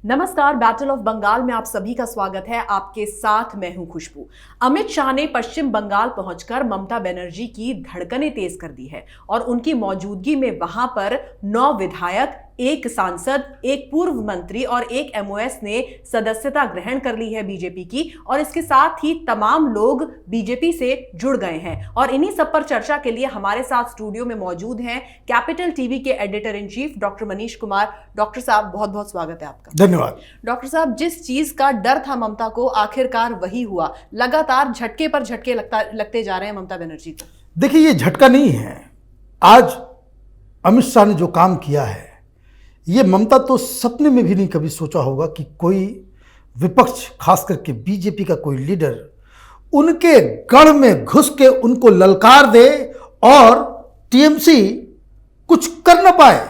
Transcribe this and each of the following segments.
नमस्कार, battle of Bengal में आप सभी का स्वागत है। आपके साथ मैं हूं खुशबू। अमित शाह ने पश्चिम बंगाल पहुंचकर ममता बनर्जी की धड़कनें तेज कर दी है और उनकी मौजूदगी में वहां पर 9 विधायक, एक सांसद, एक पूर्व मंत्री और एक एमओएस ने सदस्यता ग्रहण कर ली है बीजेपी की, और इसके साथ ही तमाम लोग बीजेपी से जुड़ गए हैं। और इन्हीं सब पर चर्चा के लिए हमारे साथ स्टूडियो में मौजूद हैं कैपिटल टीवी के editor in chief doctor Manish Kumar. Doctor साहब, बहुत बहुत स्वागत है आपका। धन्यवाद। डॉक्टर साहब, जिस चीज का डर था ममता को, आखिरकार वही हुआ। लगातार झटके पर झटके लगते जा रहे हैं ममता बनर्जी को। देखिए, ये झटका नहीं है। आज अमित शाह ने जो काम किया है, ये ममता तो सपने में भी नहीं कभी सोचा होगा कि कोई विपक्ष, खास करके बीजेपी का कोई लीडर उनके गढ़ में घुस के उनको ललकार दे और टीएमसी कुछ कर ना पाए।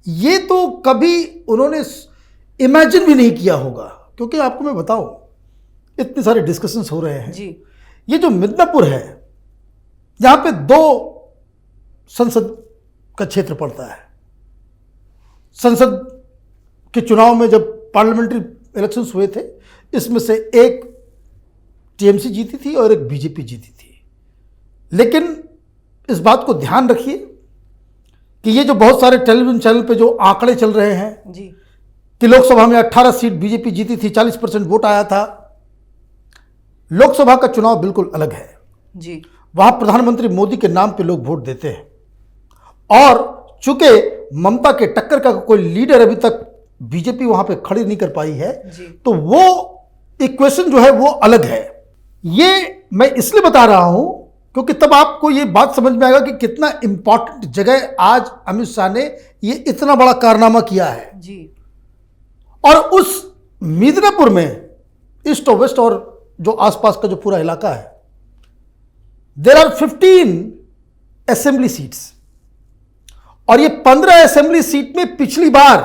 ये तो कभी उन्होंने इमेजिन भी नहीं किया होगा। क्योंकि आपको मैं बताऊं, इतने सारे डिस्कशंस हो रहे हैं जी। ये जो मिदनापुर है, यहां पे 2 संसद का क्षेत्र पड़ता है। संसद के चुनाव में जब पार्लियामेंट्री इलेक्शंस हुए थे, इसमें से एक टीएमसी जीती थी और एक बीजेपी जीती थी। लेकिन इस बात को ध्यान रखिए कि ये जो बहुत सारे टेलीविजन चैनल पे जो आंकड़े चल रहे हैं जी कि लोकसभा में 18 सीट बीजेपी जीती थी, 40% वोट आया था। लोकसभा का चुनाव बिल्कुल अलग है जी। वहां प्रधानमंत्री मोदी के नाम पे लोग वोट देते हैं, और चूंकि ममता के टक्कर का कोई लीडर अभी तक बीजेपी वहां पे खड़ी नहीं कर पाई है, तो वो इक्वेशन जो है वो अलग है। ये मैं इसलिए बता रहा हूं क्योंकि तब आपको ये बात समझ में आएगा कि कितना इंपॉर्टेंट जगह आज अमित शाह ने ये इतना बड़ा कारनामा किया है जी। और उस मिदनापुर में ईस्ट और वेस्ट और जो आसपास का जो पूरा इलाका है, देयर आर 15 असेंबली सीट्स, और ये 15 असेंबली सीट में पिछली बार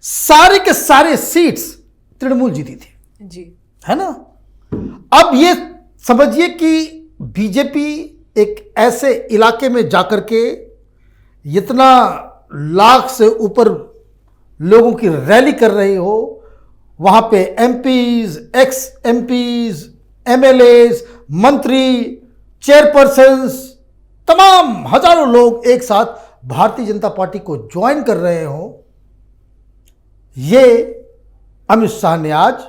सारे के सारे सीट्स तृणमूल जीती थी जी, है ना। अब ये समझिए कि बीजेपी एक ऐसे इलाके में जाकर के इतना लाख से ऊपर लोगों की रैली कर रही हो, वहां पे एमपीज, एक्स एमपीज, एमएलएज, मंत्री, चेयरपर्सन्स, तमाम हजारों लोग एक साथ भारतीय जनता पार्टी को ज्वाइन कर रहे हो। ये अमित शाह ने आज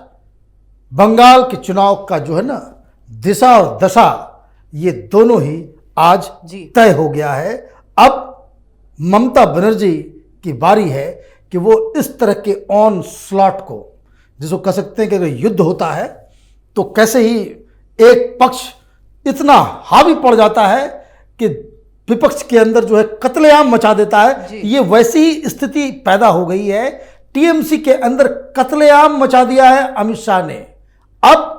बंगाल के चुनाव का जो है ना दिशा और दशा, ये दोनों ही आज तय हो गया है। अब ममता बनर्जी की बारी है कि वो इस तरह के ऑन स्लॉट को, जिसको कह सकते हैं कि अगर युद्ध होता है तो कैसे ही एक पक्ष इतना हावी पड़ जाता है कि विपक्ष के अंदर जो है कत्लेआम मचा देता है, ये वैसी ही स्थिति पैदा हो गई है। टीएमसी के अंदर कत्लेआम मचा दिया है अमित शाह ने। अब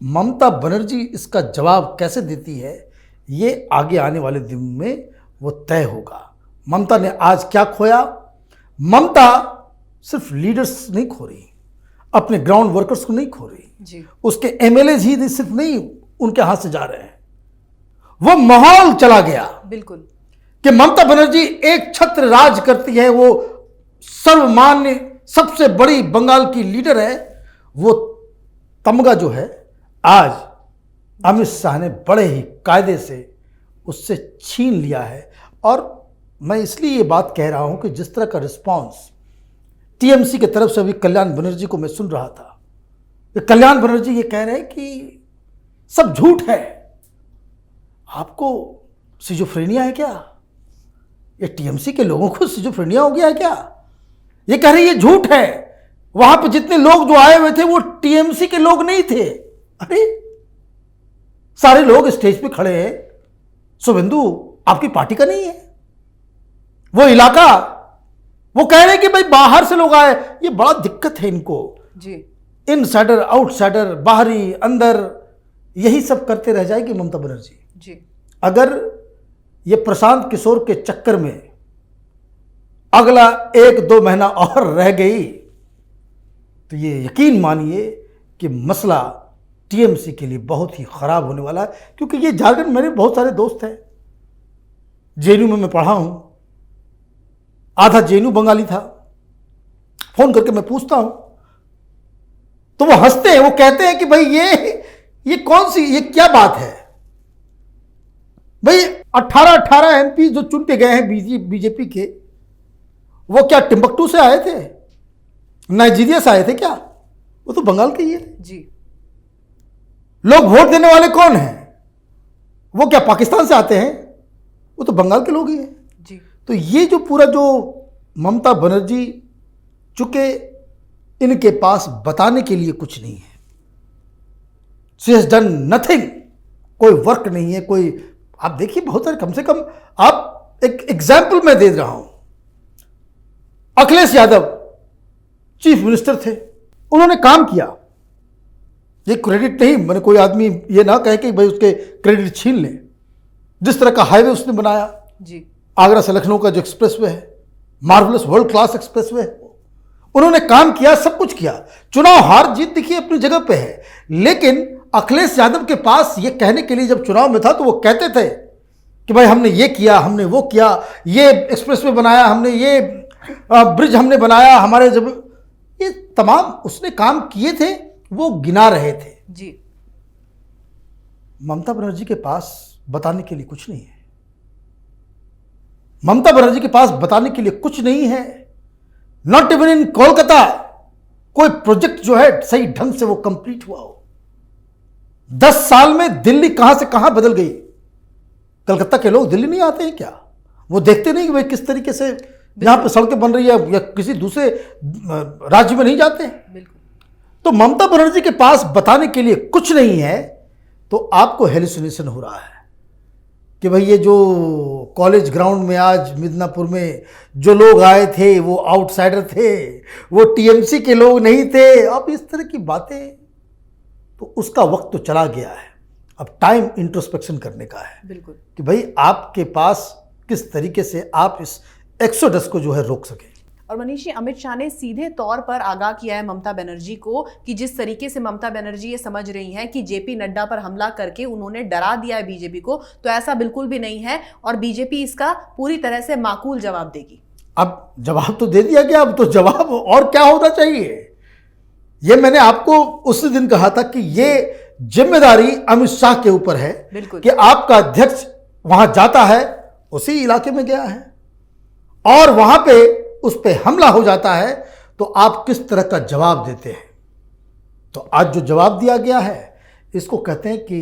ममता बनर्जी इसका जवाब कैसे देती है, ये आगे आने वाले दिन में वो तय होगा। ममता ने आज क्या खोया? ममता सिर्फ लीडर्स नहीं खो रही, अपने ग्राउंड वर्कर्स को नहीं खो रही जी। उसके एमएलए ही सिर्फ नहीं उनके हाथ से जा रहे हैं, वो माहौल चला गया बिल्कुल कि ममता बनर्जी एक छत्र राज करती है, वो सर्वमान्य सबसे बड़ी बंगाल की लीडर है। वो तमगा जो है आज अमित शाह ने बड़े ही कायदे से उससे छीन लिया है। और मैं इसलिए ये बात कह रहा हूं कि जिस तरह का रिस्पांस टीएमसी की तरफ से अभी कल्याण बनर्जी को मैं सुन रहा था, कल्याण बनर्जी ये कह रहे हैं कि सब झूठ है। आपको सिजोफ्रेनिया है क्या? ये टीएमसी के लोगों को सिजोफ्रेनिया हो गया है क्या? ये कह रहे ये झूठ है। वहां पे जितने लोग जो आए हुए थे वो टीएमसी के लोग नहीं थे। अरे सारे लोग स्टेज पे खड़े हैं, शुभेंदु आपकी पार्टी का नहीं है वो इलाका। वो कह रहे हैं कि भाई बाहर से लोग आए। ये बड़ा दिक्कत है इनको जी। इनसाइडर आउटसाइडर, बाहरी अंदर, यही सब करते रह जाएगी ममता बनर्जी जी। अगर ये प्रशांत किशोर के चक्कर में अगला 1-2 महीना और रह गई तो ये यकीन मानिए कि मसला टीएमसी के लिए बहुत ही खराब होने वाला है। क्योंकि ये झारखंड, मेरे बहुत सारे दोस्त हैं, जेएनयू में मैं पढ़ा हूं, आधा जेएनयू बंगाली था, फोन करके मैं पूछता हूं तो वो हंसते हैं, वो कहते हैं कि भाई ये कौन सी, ये क्या बात है भाई। 18 एमपी जो चुन के गए हैं बीजेपी के, वो क्या टिम्बकटू से आए थे, नाइजीरिया से आए थे क्या? वो तो बंगाल के ही है जी। लोग वोट देने वाले कौन हैं? वो क्या पाकिस्तान से आते हैं? वो तो बंगाल के लोग ही हैं जी। तो ये जो पूरा जो ममता बनर्जी, चूंकि इनके पास बताने के लिए कुछ नहीं है, शी हैज डन नथिंग, कोई वर्क नहीं है, कोई, आप देखिए बहुत सारे, कम से कम आप एक एग्जाम्पल मैं दे रहा हूं, अखिलेश यादव चीफ मिनिस्टर थे, उन्होंने काम किया, ये क्रेडिट नहीं, मैंने कोई आदमी ये ना कहे कि भाई उसके क्रेडिट छीन ले, जिस तरह का हाईवे उसने बनाया जी। आगरा से लखनऊ का जो एक्सप्रेसवे है, मार्वलस वर्ल्ड क्लास एक्सप्रेसवे है, उन्होंने काम किया, सब कुछ किया। चुनाव हार जीत देखिए अपनी जगह पे है, लेकिन अखिलेश यादव के पास ये कहने के लिए जब चुनाव में था तो वो कहते थे कि भाई हमने ये किया, हमने वो किया, ये एक्सप्रेसवे बनाया, हमने ये ब्रिज हमने बनाया, हमारे जब ये तमाम उसने काम किए थे वो गिना रहे थे जी। ममता बनर्जी के पास बताने के लिए कुछ नहीं है, ममता बनर्जी के पास बताने के लिए कुछ नहीं है। नॉट इवन इन कोलकाता कोई प्रोजेक्ट जो है सही ढंग से वो कंप्लीट हुआ हो। 10 साल में दिल्ली कहां से कहां बदल गई। कलकत्ता के लोग दिल्ली नहीं आते हैं क्या? वो देखते नहीं कि भाई किस तरीके से यहां पे सड़कें बन रही है, या किसी दूसरे राज्य में नहीं जाते हैं? बिल्कुल। तो ममता बनर्जी के पास बताने के लिए कुछ नहीं है, तो आपको हेलुसिनेशन हो रहा है कि भाई ये जो कॉलेज ग्राउंड में आज मिदनापुर में जो लोग आए थे वो आउटसाइडर थे, वो टीएमसी के लोग नहीं थे। अब इस तरह की बातें, तो उसका वक्त तो चला गया है, अब टाइम इंट्रोस्पेक्शन करने का है। बिल्कुल। कि भाई आपके पास किस तरीके से आप इस एक्सोडस को जो है रोक सकें। और मनीष जी, अमित शाह ने सीधे तौर पर आगाह किया है ममता बनर्जी को कि जिस तरीके से ममता बनर्जी ये समझ रही हैं कि जेपी नड्डा पर हमला करके उन्होंने डरा दिया है बीजेपी को, तो ऐसा बिल्कुल भी नहीं है और बीजेपी इसका पूरी तरह से माकूल जवाब देगी। अब जवाब तो दे दिया गया, अब तो जवाब और क्या होना चाहिए? ये मैंने आपको उस दिन कहा था कि ये जिम्मेदारी अमित शाह के ऊपर है। बिल्कुल। कि आपका अध्यक्ष वहां जाता है, उसी इलाके में गया है और वहां पे उस पे हमला हो जाता है, तो आप किस तरह का जवाब देते हैं? तो आज जो जवाब दिया गया है, इसको कहते हैं कि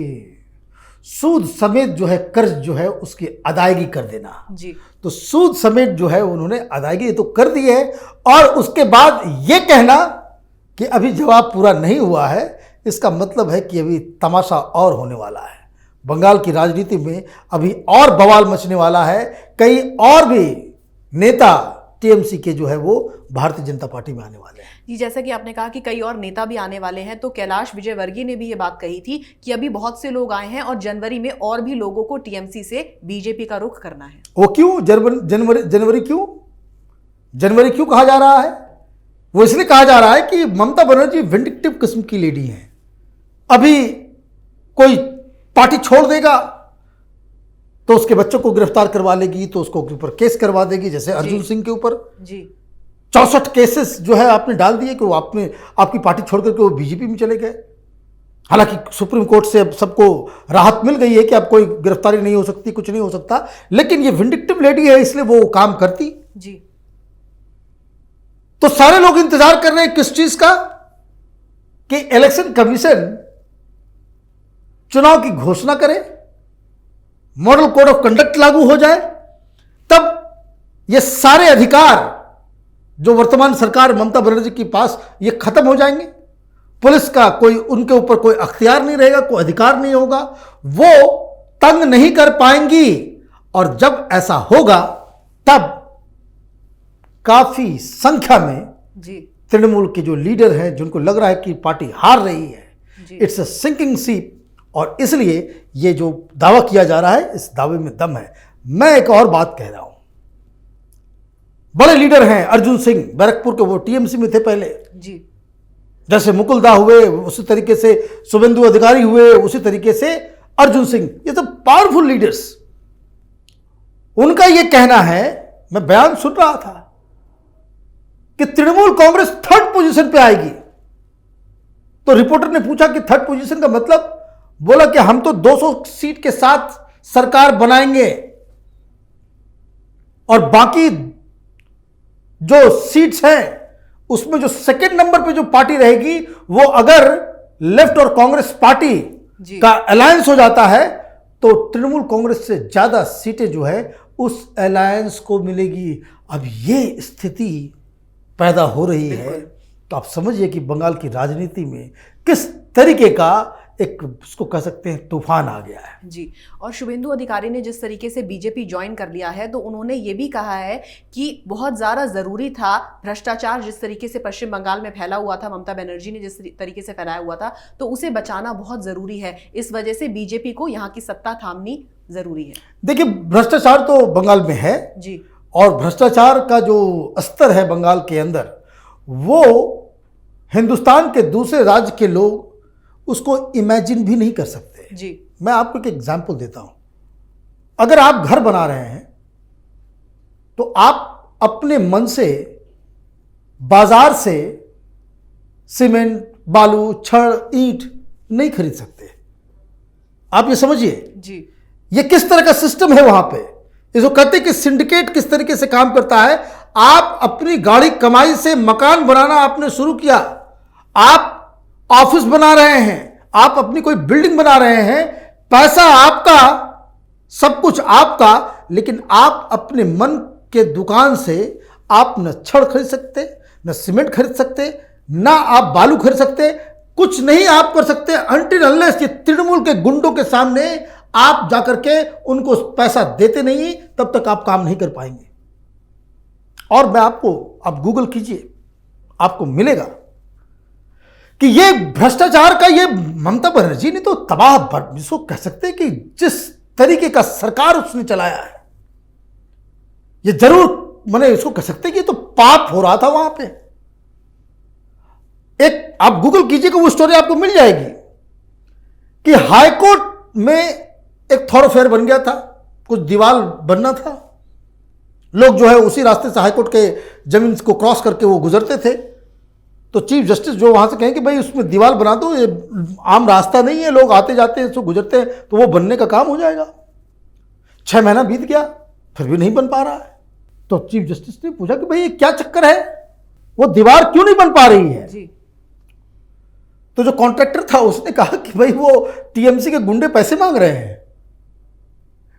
सूद समेत जो है कर्ज जो है उसकी अदायगी कर देना जी। तो सूद समेत जो है उन्होंने अदायगी तो कर दी है, और उसके बाद ये कहना कि अभी जवाब पूरा नहीं हुआ है, इसका मतलब है कि अभी तमाशा और होने वाला है। बंगाल की राजनीति में अभी और बवाल मचने वाला है। कई और भी नेता टीएमसी के जो है वो भारतीय जनता पार्टी में आने वाले हैं। जी, जैसा कि आपने कहा कि कई और नेता भी आने वाले हैं, तो कैलाश विजयवर्गीय ने भी ये बात कही थी कि अभी बहुत से लोग आए हैं और जनवरी में और भी लोगों को टीएमसी से बीजेपी का रुख करना है। वो क्यों जनवरी क्यों? जनवरी क्यों कहा जा रहा है? वो इसलिए कहा जा रहा है कि ममता बनर्जी विंडिक्टिव किस्म की लेडी है। अभी कोई पार्टी छोड़ देगा तो उसके बच्चों को गिरफ्तार करवा लेगी, तो उसको ऊपर केस करवा देगी, जैसे अर्जुन सिंह के ऊपर जी 64 केसेस जो है आपने डाल दिए कि वो आपकी पार्टी छोड़ करके वो बीजेपी में चले गए। हालांकि सुप्रीम कोर्ट से अब सबको राहत मिल गई है कि अब कोई गिरफ्तारी नहीं हो सकती, कुछ नहीं हो सकता, लेकिन ये विंडिक्टिव लेडी है इसलिए वो काम करती। जी। तो सारे लोग इंतजार कर रहे हैं किस चीज का? कि इलेक्शन कमीशन चुनाव की घोषणा करे, मॉडल कोड ऑफ कंडक्ट लागू हो जाए, तब ये सारे अधिकार जो वर्तमान सरकार ममता बनर्जी के पास ये खत्म हो जाएंगे। पुलिस का कोई उनके ऊपर कोई अख्तियार नहीं रहेगा, कोई अधिकार नहीं होगा, वो तंग नहीं कर पाएंगी। और जब ऐसा होगा तब काफी संख्या में जी तृणमूल के जो लीडर हैं, जिनको लग रहा है कि पार्टी हार रही है, जी। इट्स अ सिंकिंग शिप, और इसलिए ये जो दावा किया जा रहा है इस दावे में दम है। मैं एक और बात कह रहा हूं, बड़े लीडर हैं अर्जुन सिंह बैरकपुर के, वो टीएमसी में थे पहले, जी। जैसे मुकुल दा हुए उसी तरीके से शुभेंदु अधिकारी हुए, उसी तरीके से अर्जुन सिंह, ये सब पावरफुल लीडर्स। उनका ये कहना है, मैं बयान सुन रहा था कि तृणमूल कांग्रेस थर्ड पोजीशन पे आएगी। तो रिपोर्टर ने पूछा कि थर्ड पोजीशन का मतलब, बोला कि हम तो 200 सीट के साथ सरकार बनाएंगे और बाकी जो सीट्स हैं उसमें जो सेकंड नंबर पे जो पार्टी रहेगी वो अगर लेफ्ट और कांग्रेस पार्टी का अलायंस हो जाता है तो तृणमूल कांग्रेस से ज्यादा सीटें जो है उस अलायंस को मिलेगी। अब ये स्थिति पैदा हो रही है तो आप समझिए कि बंगाल की राजनीति में किस तरीके का एक उसको कह सकते हैं तूफान आ गया है। जी, और शुभेंदु अधिकारी ने जिस तरीके से बीजेपी ज्वाइन कर लिया है तो उन्होंने ये भी कहा है कि बहुत ज़्यादा ज़रूरी था भ्रष्टाचार जिस तरीके से पश्चिम बंगाल में फैला हुआ था, ममता बनर्जी ने जिस तरीके से फैलाया हुआ था, तो उसे बचाना बहुत ज़रूरी है। इस वजह से बीजेपी को यहाँ की सत्ता थामनी ज़रूरी है। देखिए, भ्रष्टाचार तो बंगाल में है जी, और भ्रष्टाचार का जो स्तर है बंगाल के अंदर वो हिंदुस्तान के दूसरे राज्य के लोग उसको इमेजिन भी नहीं कर सकते। जी, मैं आपको एक एग्जांपल देता हूं। अगर आप घर बना रहे हैं तो आप अपने मन से बाजार से सीमेंट, बालू, छड़, ईंट नहीं खरीद सकते। आप ये समझिए जी, ये किस तरह का सिस्टम है वहां पे। इसको कहते हैं कि सिंडिकेट किस तरीके से काम करता है। आप अपनी गाड़ी कमाई से मकान बनाना आपने शुरू किया, आप ऑफिस बना रहे हैं, आप अपनी कोई बिल्डिंग बना रहे हैं, पैसा आपका, सब कुछ आपका, लेकिन आप अपने मन के दुकान से आप न छड़ खरीद सकते, न सीमेंट खरीद सकते, ना आप बालू खरीद सकते, कुछ नहीं आप कर सकते अनटिल अनलेस ये तृणमूल के गुंडों के सामने आप जाकर के उनको पैसा देते नहीं, तब तक आप काम नहीं कर पाएंगे। और मैं आपको, आप गूगल कीजिए, आपको मिलेगा कि ये भ्रष्टाचार का ये ममता बनर्जी ने तो तबाह, इसको कह सकते हैं कि जिस तरीके का सरकार उसने चलाया है, ये जरूर मैंने इसको कह सकते हैं कि ये तो पाप हो रहा था वहां पे। एक आप गूगल कीजिएगा, वो स्टोरी आपको मिल जाएगी कि हाईकोर्ट में एक थॉरोफेयर बन गया था, कुछ दीवार बनना था, लोग जो है उसी रास्ते से हाईकोर्ट के जमीन को क्रॉस करके वो गुजरते थे। तो चीफ जस्टिस जो वहां से कहें कि भाई उसमें दीवार बना दो, ये आम रास्ता नहीं है, लोग आते जाते हैं, इसको गुजरते हैं, तो वो बनने का काम हो जाएगा। 6 महीना बीत गया, फिर भी नहीं बन पा रहा है। तो चीफ जस्टिस ने पूछा कि भाई ये क्या चक्कर है, वो दीवार क्यों नहीं बन पा रही है। जी, तो जो कॉन्ट्रैक्टर था उसने कहा कि भाई वो टीएमसी के गुंडे पैसे मांग रहे हैं,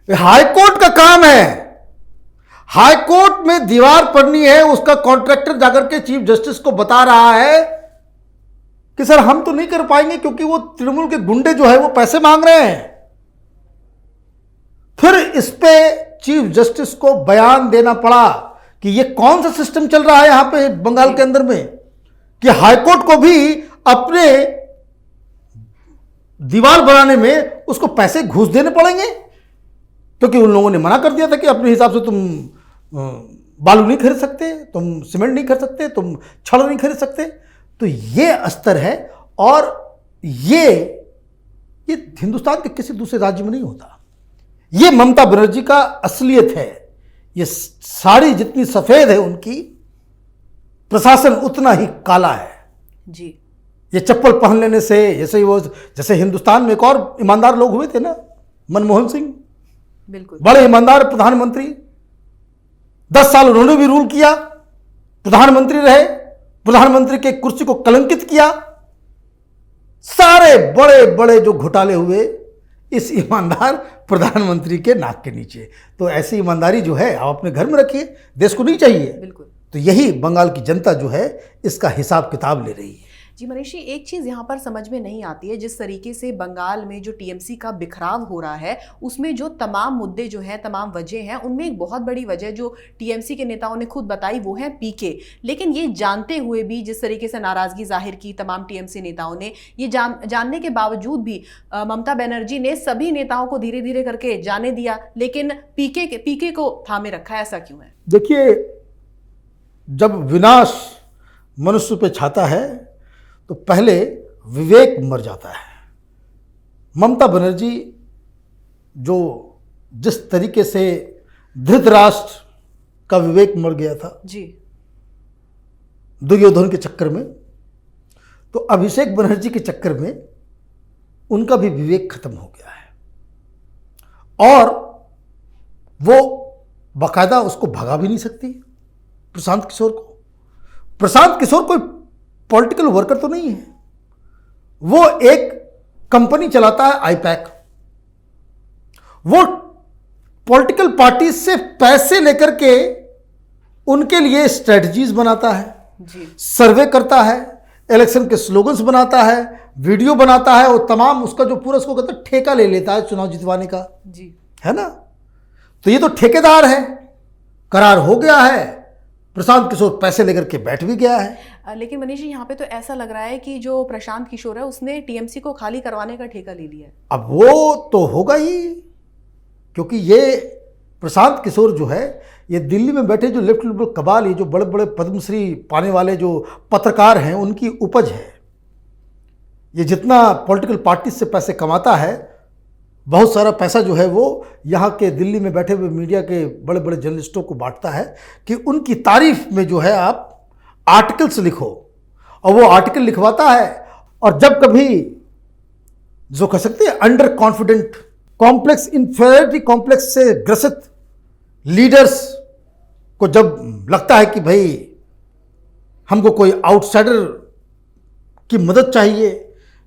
ये हाईकोर्ट का काम है, हाईकोर्ट में दीवार पड़नी है, उसका कॉन्ट्रैक्टर जाकर के चीफ जस्टिस को बता रहा है कि सर हम तो नहीं कर पाएंगे क्योंकि वो तृणमूल के गुंडे जो है वो पैसे मांग रहे हैं। फिर इस पे चीफ जस्टिस को बयान देना पड़ा कि ये कौन सा सिस्टम चल रहा है यहां पे बंगाल के अंदर में कि हाईकोर्ट को भी अपने दीवार बनाने में उसको पैसे घूस देने पड़ेंगे, क्योंकि उन लोगों ने मना कर दिया था कि अपने हिसाब से तुम बालू नहीं खरीद सकते, तुम सीमेंट नहीं खरीद सकते, तुम छड़ नहीं खरीद सकते। तो ये स्तर है और ये हिंदुस्तान के किसी दूसरे राज्य में नहीं होता। ये ममता बनर्जी का असलियत है। ये साड़ी जितनी सफेद है उनकी, प्रशासन उतना ही काला है। जी, ये चप्पल पहन लेने से, जैसे हिंदुस्तान में एक और ईमानदार लोग हुए थे ना, मनमोहन सिंह, बिल्कुल बड़े ईमानदार प्रधानमंत्री, 10 साल उन्होंने भी रूल किया, प्रधानमंत्री रहे, प्रधानमंत्री के कुर्सी को कलंकित किया। सारे बड़े बड़े जो घोटाले हुए इस ईमानदार प्रधानमंत्री के नाक के नीचे। तो ऐसी ईमानदारी जो है आप अपने घर में रखिए, देश को नहीं चाहिए। बिल्कुल। तो यही बंगाल की जनता जो है इसका हिसाब किताब ले रही है। जी मनीष जी, एक चीज़ यहाँ पर समझ में नहीं आती है, जिस तरीके से बंगाल में जो टीएमसी का बिखराव हो रहा है उसमें जो तमाम मुद्दे जो हैं, तमाम वजह हैं, उनमें एक बहुत बड़ी वजह जो टीएमसी के नेताओं ने खुद बताई वो है पीके। लेकिन ये जानते हुए भी जिस तरीके से नाराज़गी जाहिर की तमाम टीएमसी नेताओं ने, ये जानने के बावजूद भी ममता बनर्जी ने सभी नेताओं को धीरे धीरे करके जाने दिया, लेकिन पीके को थामे रखा। ऐसा क्यों है? देखिए, जब विनाश मनुष्य पे छाता है तो पहले विवेक मर जाता है। ममता बनर्जी जो जिस तरीके से धृतराष्ट्र का विवेक मर गया था, जी, दुर्योधन के चक्कर में, तो अभिषेक बनर्जी के चक्कर में उनका भी विवेक खत्म हो गया है और वो बाकायदा उसको भगा भी नहीं सकती प्रशांत किशोर को। प्रशांत किशोर कोई पॉलिटिकल वर्कर तो नहीं है, वो एक कंपनी चलाता है आईपैक। वो पॉलिटिकल पार्टी से पैसे लेकर के उनके लिए स्ट्रेटजीज बनाता है जी। सर्वे करता है, इलेक्शन के स्लोगन्स बनाता है, वीडियो बनाता है और तमाम उसका जो पूरा उसको कहते हैं ठेका ले लेता है चुनाव जितवाने का जी। है ना। तो ये तो ठेकेदार है, करार हो गया है, प्रशांत किशोर पैसे लेकर के बैठ भी गया है। लेकिन मनीष जी, यहाँ पे तो ऐसा लग रहा है कि जो प्रशांत किशोर है उसने टीएमसी को खाली करवाने का ठेका ले लिया है। अब वो तो होगा ही, क्योंकि ये प्रशांत किशोर जो है ये दिल्ली में बैठे जो लेफ्ट लिबरल कबाल, ये जो बड़े बड़े पद्मश्री पाने वाले जो पत्रकार हैं उनकी उपज है। ये जितना पॉलिटिकल पार्टी से पैसे कमाता है, बहुत सारा पैसा जो है वो यहाँ के दिल्ली में बैठे हुए मीडिया के बड़े बड़े जर्नलिस्टों को बांटता है कि उनकी तारीफ में जो है आप आर्टिकल्स लिखो, और वो आर्टिकल लिखवाता है। और जब कभी जो कह सकते हैं under confident complex, inferiority complex से ग्रसित लीडर्स को जब लगता है कि भाई हमको कोई आउटसाइडर की मदद चाहिए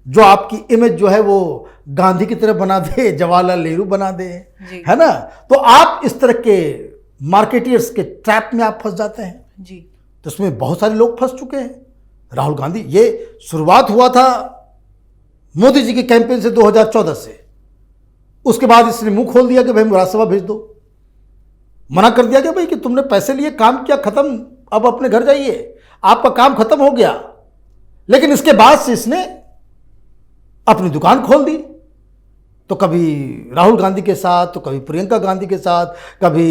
जो आपकी इमेज जो है वो गांधी की तरह बना दे, जवाहरलाल नेहरू बना दे, है ना, तो आप इस तरह के मार्केटियर्स के ट्रैप में आप फंस जाते हैं जी। तो इसमें बहुत सारे लोग फंस चुके हैं। राहुल गांधी, ये शुरुआत हुआ था मोदी जी के कैंपेन से 2014 से, उसके बाद इसने मुंह खोल दिया कि भाई राज्यसभा भेज दो, मना कर दिया कि भाई कि तुमने पैसे लिए, काम किया, खत्म, अब अपने घर जाइए, आपका काम खत्म हो गया। लेकिन इसके बाद से इसने अपनी दुकान खोल दी, तो कभी राहुल गांधी के साथ, तो कभी प्रियंका गांधी के साथ, कभी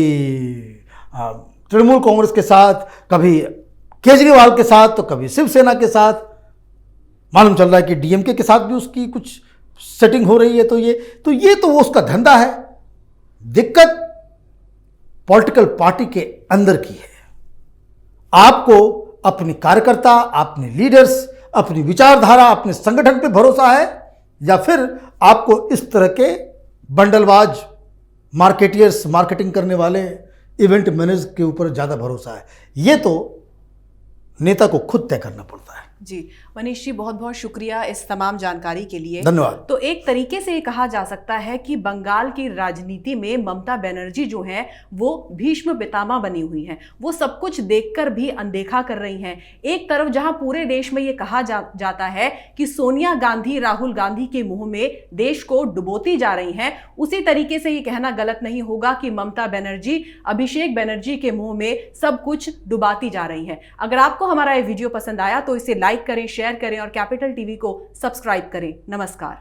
तृणमूल कांग्रेस के साथ, कभी केजरीवाल के साथ, तो कभी शिवसेना के साथ। मालूम चल रहा है कि डीएमके के साथ भी उसकी कुछ सेटिंग हो रही है। तो ये तो वो उसका धंधा है। दिक्कत पॉलिटिकल पार्टी के अंदर की है। आपको अपने कार्यकर्ता, अपने लीडर्स, अपनी विचारधारा, अपने संगठन पे भरोसा है, या फिर आपको इस तरह के बंडलबाज मार्केटियर्स, मार्केटिंग करने वाले, इवेंट मैनेजर के ऊपर ज़्यादा भरोसा है। ये तो नेता को खुद तय करना पड़ता है। जी मनीष जी, बहुत बहुत शुक्रिया इस तमाम जानकारी के लिए। धन्यवाद। तो एक तरीके से ये कहा जा सकता है कि बंगाल की राजनीति में ममता बनर्जी जो है वो भीष्म पितामह बनी हुई हैं। वो सब कुछ देखकर भी अनदेखा कर रही हैं। एक तरफ जहां पूरे देश में ये कहा जाता है कि सोनिया गांधी राहुल गांधी के मुंह में देश को डुबोती जा रही हैं, उसी तरीके से ये कहना गलत नहीं होगा कि ममता बनर्जी अभिषेक बनर्जी के मुंह में सब कुछ डुबाती जा रही हैं। अगर आपको हमारा ये वीडियो पसंद आया तो इसे लाइक करें, शेयर करें और कैपिटल टीवी को सब्सक्राइब करें। नमस्कार।